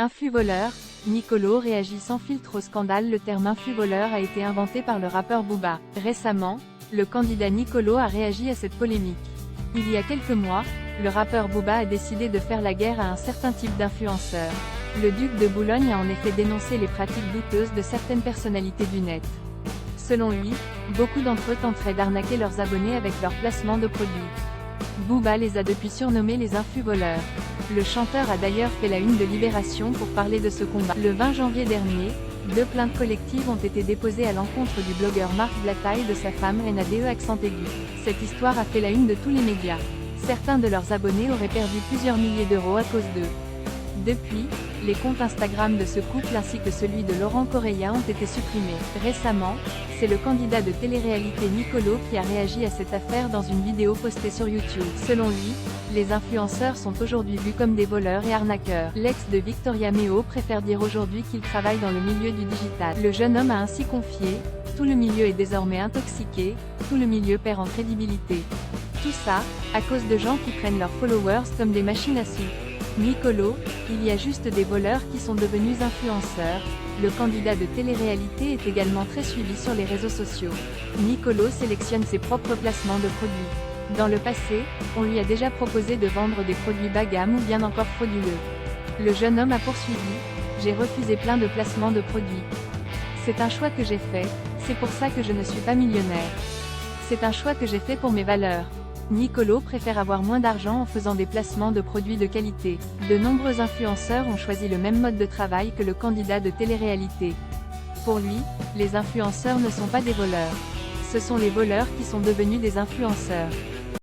Infu-voleur, Nicolo réagit sans filtre au scandale. Le terme infu-voleur a été inventé par le rappeur Booba. Récemment, le candidat Nicolo a réagi à cette polémique. Il y a quelques mois, le rappeur Booba a décidé de faire la guerre à un certain type d'influenceurs. Le duc de Boulogne a en effet dénoncé les pratiques douteuses de certaines personnalités du net. Selon lui, beaucoup d'entre eux tenteraient d'arnaquer leurs abonnés avec leur placement de produits. Booba les a depuis surnommés les infu-voleurs. Le chanteur a d'ailleurs fait la une de Libération pour parler de ce combat. Le 20 janvier dernier, 2 plaintes collectives ont été déposées à l'encontre du blogueur Marc Blatta et de sa femme NADE accent aigu. Cette histoire a fait la une de tous les médias. Certains de leurs abonnés auraient perdu plusieurs milliers d'euros à cause d'eux. Depuis, les comptes Instagram de ce couple ainsi que celui de Laurent Correia ont été supprimés. Récemment, c'est le candidat de télé-réalité Nicolo qui a réagi à cette affaire dans une vidéo postée sur YouTube. Selon lui, les influenceurs sont aujourd'hui vus comme des voleurs et arnaqueurs. L'ex de Victoria Meo préfère dire aujourd'hui qu'il travaille dans le milieu du digital. Le jeune homme a ainsi confié « Tout le milieu est désormais intoxiqué, tout le milieu perd en crédibilité. Tout ça, à cause de gens qui prennent leurs followers comme des machines à sous. » Nicolo, il y a juste des voleurs qui sont devenus influenceurs. Le candidat de télé-réalité est également très suivi sur les réseaux sociaux. Nicolo sélectionne ses propres placements de produits. Dans le passé, on lui a déjà proposé de vendre des produits bas gamme ou bien encore frauduleux. Le jeune homme a poursuivi « J'ai refusé plein de placements de produits. C'est un choix que j'ai fait, c'est pour ça que je ne suis pas millionnaire. C'est un choix que j'ai fait pour mes valeurs. » Nicolo préfère avoir moins d'argent en faisant des placements de produits de qualité. De nombreux influenceurs ont choisi le même mode de travail que le candidat de télé-réalité. Pour lui, les influenceurs ne sont pas des voleurs. Ce sont les voleurs qui sont devenus des influenceurs.